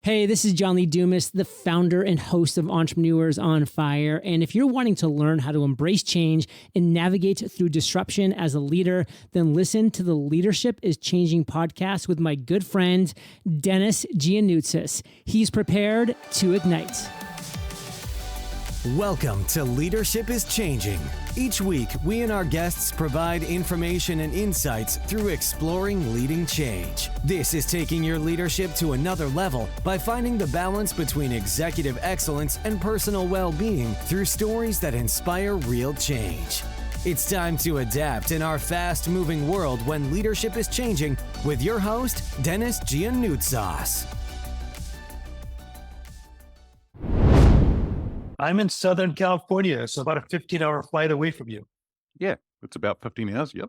Hey, this is John Lee Dumas, the founder and host of Entrepreneurs on Fire. And if you're wanting to learn how to embrace change and navigate through disruption as a leader, then listen to the Leadership is Changing podcast with my good friend, Denis Gianoutsos. He's prepared to ignite. Welcome to Leadership is Changing. Each week, we and our guests provide information and insights through exploring leading change. This is taking your leadership to another level by finding the balance between executive excellence and personal well-being through stories that inspire real change. It's time to adapt in our fast-moving world when leadership is changing with your host, Denis Gianoutsos. I'm in Southern California, so about a 15-hour flight away from you. Yeah, it's about 15 hours. Yep.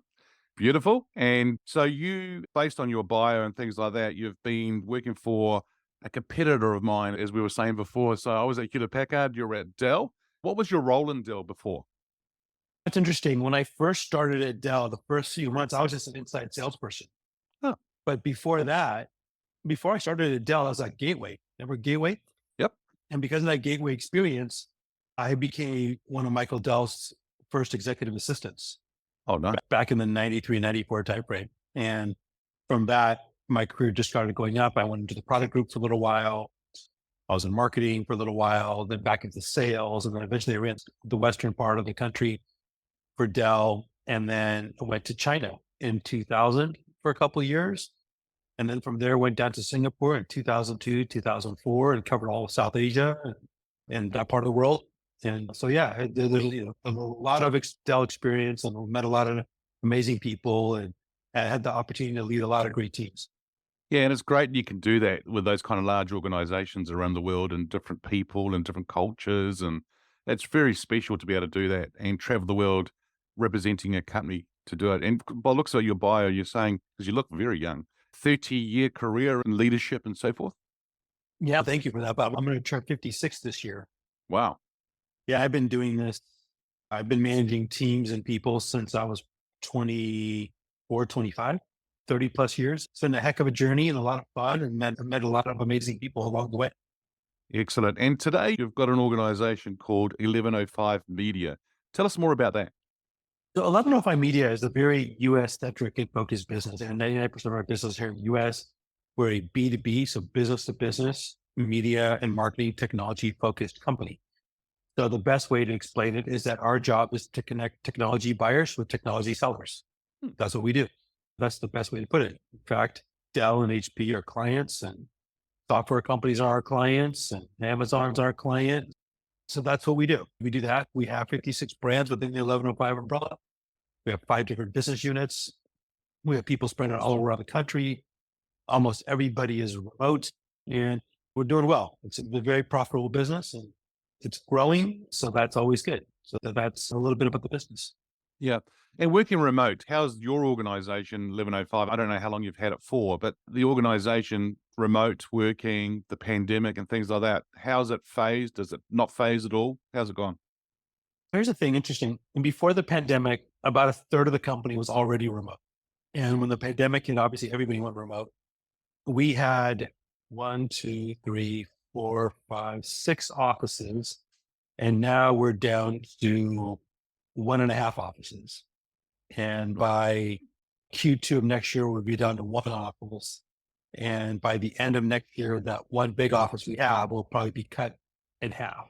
Beautiful. And so you, based on your bio and things like that, you've been working for a competitor of mine, as we were saying before. So I was at Hewlett Packard, you're at Dell. What was your role in Dell before? That's interesting. When I first started at Dell, the first few months, I was just an inside salesperson. Oh. But before that, before I started at Dell, I was at Gateway. Remember Gateway? Yep. And because of that Gateway experience, I became one of Michael Dell's first executive assistants. Oh, nice. Back in the 93, 94 timeframe. And from that, my career just started going up. I went into the product group for a little while. I was in marketing for a little while, then back into sales. And then eventually I ran the Western part of the country for Dell. And then I went to China in 2000 for a couple of years. And then from there, went down to Singapore in 2002, 2004, and covered all of South Asia and that part of the world. And so, yeah, there's a lot of Dell experience and met a lot of amazing people and had the opportunity to lead a lot of great teams. Yeah, and it's great you can do that with those kind of large organizations around the world and different people and different cultures. And it's very special to be able to do that and travel the world representing a company to do it. And by the looks of your bio, you're saying, because you look very young, 30-year career in leadership and so forth? Yeah, thank you for that, Bob. I'm going to turn 56 this year. Wow. Yeah, I've been doing this. I've been managing teams and people since I was 24, 25, 30 plus years. It's been a heck of a journey and a lot of fun and met a lot of amazing people along the way. Excellent. And today you've got an organization called 1105 Media. Tell us more about that. So 1105 Media is a very US-centric and focused business. And 99% of our business here in the US, we're a B2B, so business to business, media and marketing technology focused company. So the best way to explain it is that our job is to connect technology buyers with technology sellers. That's what we do. That's the best way to put it. In fact, Dell and HP are clients and software companies are our clients and Amazon's our client. So that's what we do. We do that. We have 56 brands within the 1105 umbrella. We have 5 different business units. We have people spread out all around the country. Almost everybody is remote and we're doing well. It's a very profitable business and it's growing. So that's always good. So that's a little bit about the business. Yeah. And working remote, how's your organization, 1105? I don't know how long you've had it for, but the organization, remote working, the pandemic and things like that, how's it phased? Does it not phase at all? How's it gone? Here's the thing, interesting. And before the pandemic, about a third of the company was already remote. And when the pandemic hit, obviously everybody went remote. We had 6 offices. And now we're down to 1.5 offices. And by Q2 of next year, we'll be down to 1 office. And by the end of next year, that one big office we have will probably be cut in half.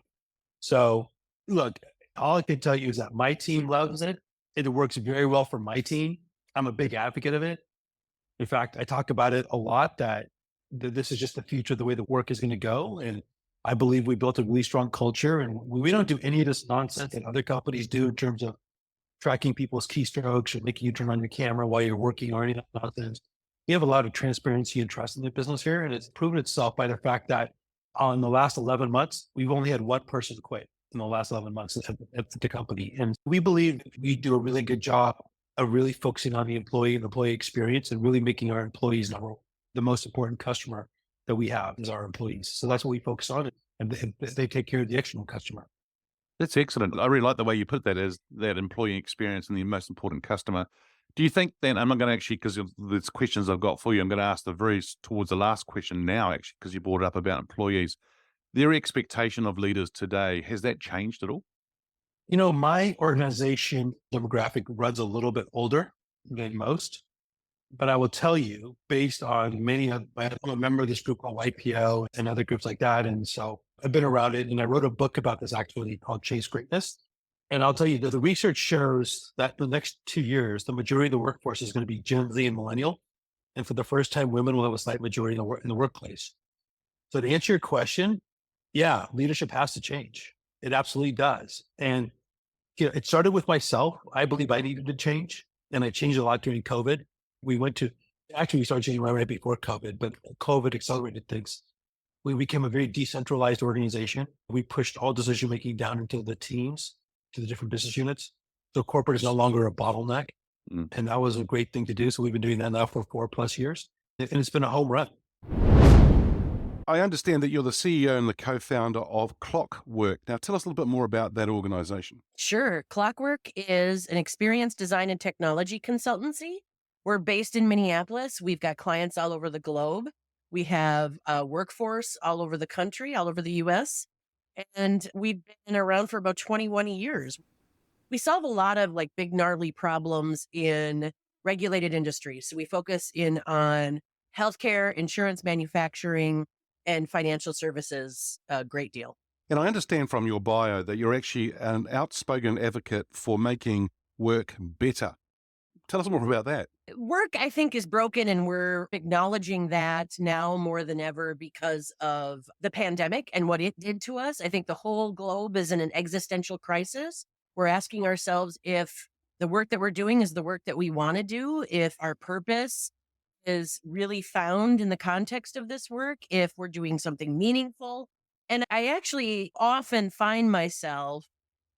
So look, all I can tell you is that my team loves it. It works very well for my team. I'm a big advocate of it. In fact, I talk about it a lot that this is just the future, the way the work is going to go. And I believe we built a really strong culture and we don't do any of this nonsense that other companies do in terms of tracking people's keystrokes or making you turn on your camera while you're working or any of that nonsense. We have a lot of transparency and trust in the business here. And it's proven itself by the fact that in the last 11 months, we've only had one person quit in the last 11 months at the company. And we believe we do a really good job of really focusing on the employee and employee experience and really making our employees the most important customer that we have is our employees. So that's what we focus on. And they take care of the external customer. That's excellent. I really like the way you put that as that employee experience and the most important customer. Do you think then, I'm not going to actually, because there's questions I've got for you, I'm going to ask towards the last question now, actually, because you brought it up about employees. Their expectation of leaders today, has that changed at all? My organization demographic runs a little bit older than most, but I will tell you, based on I'm a member of this group called YPO and other groups like that. And so I've been around it, and I wrote a book about this actually called Chase Greatness. And I'll tell you that the research shows that the next 2 years, the majority of the workforce is going to be Gen Z and millennial. And for the first time, women will have a slight majority in the workplace. So to answer your question, yeah, leadership has to change. It absolutely does. And it started with myself. I believe I needed to change, and I changed a lot during COVID. We started changing right before COVID, but COVID accelerated things. We became a very decentralized organization. We pushed all decision making down into the teams, to the different business units. So corporate is no longer a bottleneck. And that was a great thing to do. So we've been doing that now for 4+ years, and it's been a home run. I understand that you're the CEO and the co-founder of Clockwork. Now, tell us a little bit more about that organization. Sure. Clockwork is an experience design and technology consultancy. We're based in Minneapolis. We've got clients all over the globe. We have a workforce all over the country, all over the US. And we've been around for about 21 years. We solve a lot of like big gnarly problems in regulated industries. So we focus in on healthcare, insurance, manufacturing, and financial services a great deal. And I understand from your bio that you're actually an outspoken advocate for making work better. Tell us more about that. Work, I think, is broken, and we're acknowledging that now more than ever because of the pandemic and what it did to us. I think the whole globe is in an existential crisis. We're asking ourselves if the work that we're doing is the work that we want to do, if our purpose is really found in the context of this work, if we're doing something meaningful. And I actually often find myself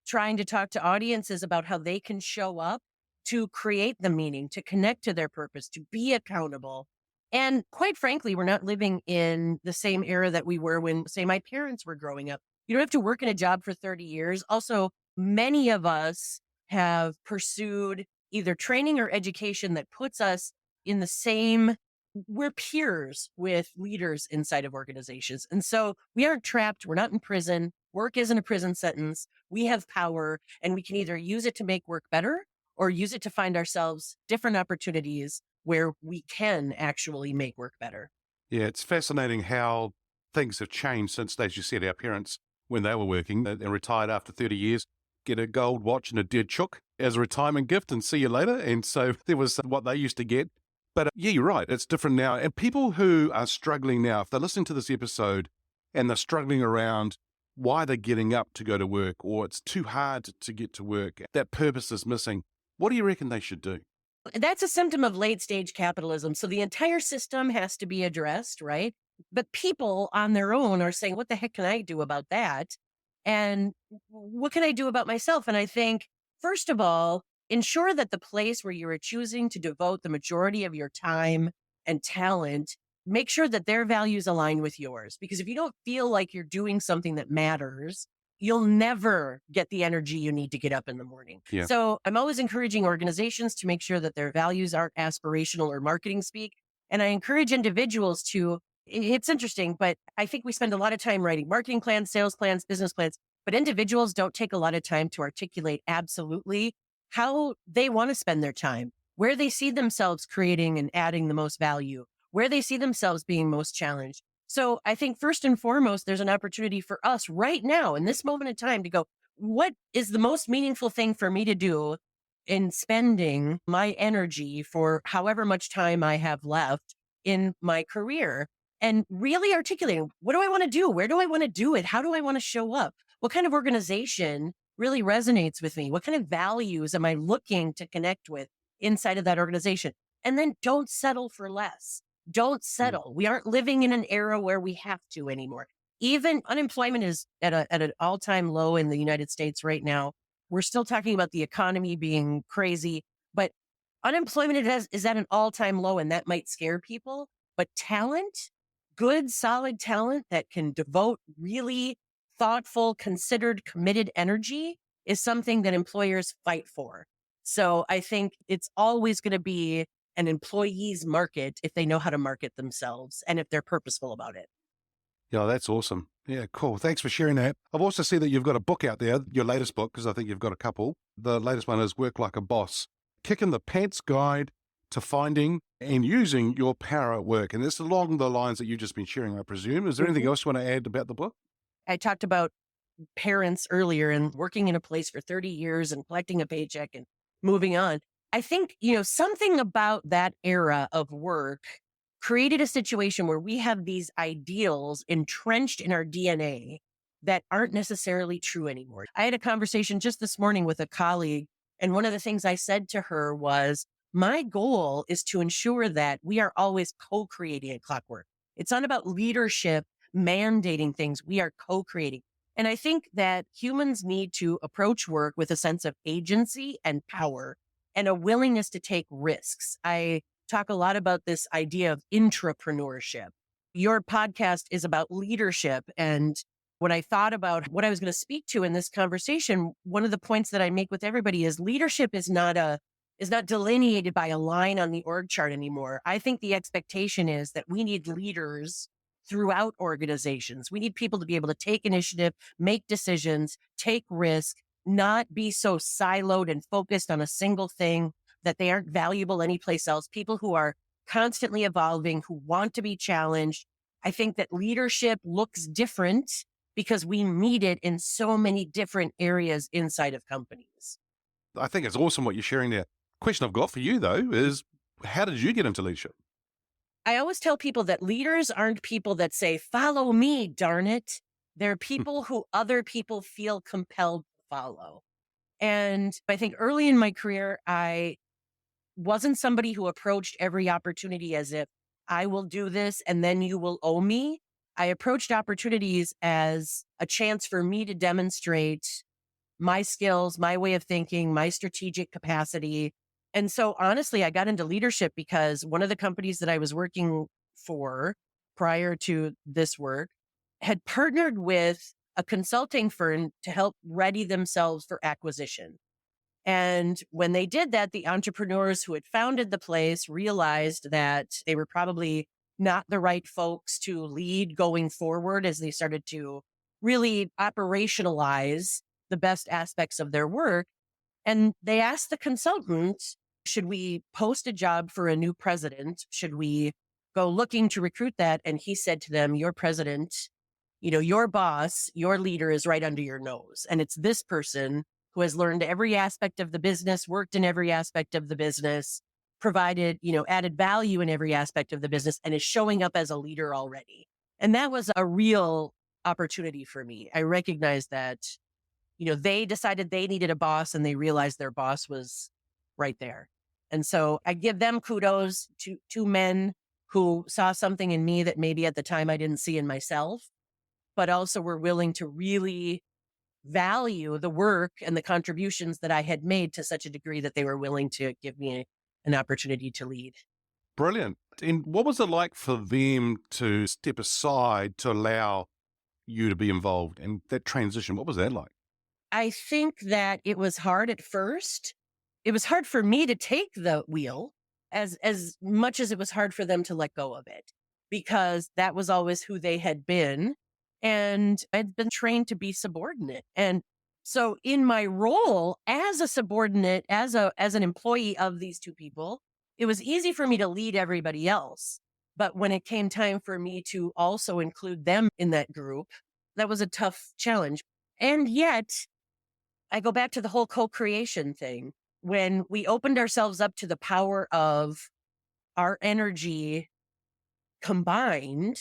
trying to talk to audiences about how they can show up to create the meaning, to connect to their purpose, to be accountable. And quite frankly, we're not living in the same era that we were when, say, my parents were growing up. You don't have to work in a job for 30 years. Also, many of us have pursued either training or education that puts us in the same, we're peers with leaders inside of organizations. And so we aren't trapped. We're not in prison. Work isn't a prison sentence. We have power, and we can either use it to make work better or use it to find ourselves different opportunities where we can actually make work better. Yeah, it's fascinating how things have changed since, as you said, our parents, when they were working and retired after 30 years, get a gold watch and a dead chook as a retirement gift and see you later. And so there was what they used to get. But yeah, you're right. It's different now. And people who are struggling now, if they're listening to this episode and they're struggling around why they're getting up to go to work, or it's too hard to get to work, that purpose is missing, what do you reckon they should do? That's a symptom of late stage capitalism. So the entire system has to be addressed, right? But people on their own are saying, what the heck can I do about that? And what can I do about myself? And I think, first of all, ensure that the place where you are choosing to devote the majority of your time and talent, make sure that their values align with yours. Because if you don't feel like you're doing something that matters, you'll never get the energy you need to get up in the morning. Yeah. So I'm always encouraging organizations to make sure that their values aren't aspirational or marketing speak. And I encourage individuals to, it's interesting, but I think we spend a lot of time writing marketing plans, sales plans, business plans, but individuals don't take a lot of time to articulate absolutely how they want to spend their time, where they see themselves creating and adding the most value, where they see themselves being most challenged. So I think first and foremost, there's an opportunity for us right now in this moment in time to go, what is the most meaningful thing for me to do in spending my energy for however much time I have left in my career? And really articulating, what do I want to do? Where do I want to do it? How do I want to show up? What kind of organization really resonates with me? What kind of values am I looking to connect with inside of that organization? And then don't settle for less. Don't settle. We aren't living in an era where we have to anymore. Even unemployment is at an all-time low in the United States right now. We're still talking about the economy being crazy, but unemployment is at an all-time low, and that might scare people. But talent, good, solid talent that can devote really thoughtful, considered, committed energy is something that employers fight for. So I think it's always going to be an employee's market if they know how to market themselves and if they're purposeful about it. Yeah, that's awesome. Yeah, cool. Thanks for sharing that. I've also seen that you've got a book out there, your latest book, because I think you've got a couple. The latest one is Work Like a Boss, Kicking the Pants Guide to Finding and Using Your Power at Work. And it's along the lines that you've just been sharing, I presume. Is there anything else you want to add about the book? I talked about parents earlier and working in a place for 30 years and collecting a paycheck and moving on. I think, something about that era of work created a situation where we have these ideals entrenched in our DNA that aren't necessarily true anymore. I had a conversation just this morning with a colleague, and one of the things I said to her was, my goal is to ensure that we are always co-creating at Clockwork. It's not about leadership mandating things. We are co-creating. And I think that humans need to approach work with a sense of agency and power and a willingness to take risks. I talk a lot about this idea of intrapreneurship. Your podcast is about leadership. And when I thought about what I was going to speak to in this conversation, one of the points that I make with everybody is leadership is not delineated by a line on the org chart anymore. I think the expectation is that we need leaders throughout organizations. We need people to be able to take initiative, make decisions, take risk, not be so siloed and focused on a single thing that they aren't valuable anyplace else. People who are constantly evolving, who want to be challenged. I think that leadership looks different because we need it in so many different areas inside of companies. I think it's awesome what you're sharing there. Question I've got for you, though, is how did you get into leadership? I always tell people that leaders aren't people that say, follow me, darn it. They're people who other people feel compelled to follow. And I think early in my career, I wasn't somebody who approached every opportunity as if I will do this and then you will owe me. I approached opportunities as a chance for me to demonstrate my skills, my way of thinking, my strategic capacity. And so honestly, I got into leadership because one of the companies that I was working for prior to this work had partnered with a consulting firm to help ready themselves for acquisition. And when they did that, the entrepreneurs who had founded the place realized that they were probably not the right folks to lead going forward as they started to really operationalize the best aspects of their work. And they asked the consultant, should we post a job for a new president? Should we go looking to recruit that? And he said to them, your president, your boss, your leader is right under your nose. And it's this person who has learned every aspect of the business, worked in every aspect of the business, provided, added value in every aspect of the business, and is showing up as a leader already. And that was a real opportunity for me. I recognized that, they decided they needed a boss and they realized their boss was right there. And so I give them kudos to two men who saw something in me that maybe at the time I didn't see in myself, but also were willing to really value the work and the contributions that I had made to such a degree that they were willing to give me an opportunity to lead. Brilliant. And what was it like for them to step aside to allow you to be involved? And that transition, what was that like? I think that it was hard at first. It was hard for me to take the wheel as much as it was hard for them to let go of it, because that was always who they had been. And I'd been trained to be subordinate. And so in my role as a subordinate, as an employee of these two people, it was easy for me to lead everybody else. But when it came time for me to also include them in that group, that was a tough challenge. And yet I go back to the whole co-creation thing. When we opened ourselves up to the power of our energy combined,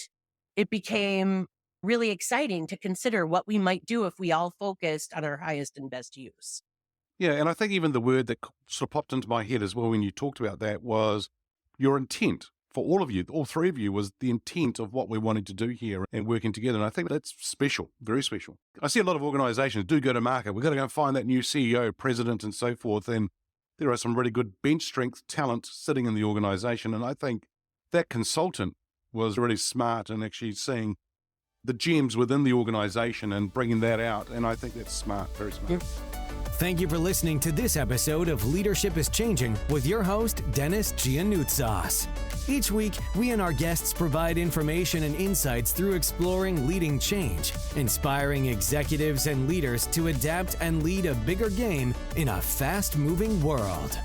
it became really exciting to consider what we might do if we all focused on our highest and best use. Yeah, and I think even the word that sort of popped into my head as well when you talked about that was your intent. For all of you, all three of you, was the intent of what we wanted to do here and working together. And I think that's special, very special. I see a lot of organizations do go to market. We've got to go and find that new CEO, president, and so forth. And there are some really good bench strength talent sitting in the organization. And I think that consultant was really smart in actually seeing the gems within the organization and bringing that out. And I think that's smart, very smart. Thank you for listening to this episode of Leadership is Changing with your host, Denis Gianoutsos. Each week, we and our guests provide information and insights through exploring leading change, inspiring executives and leaders to adapt and lead a bigger game in a fast-moving world.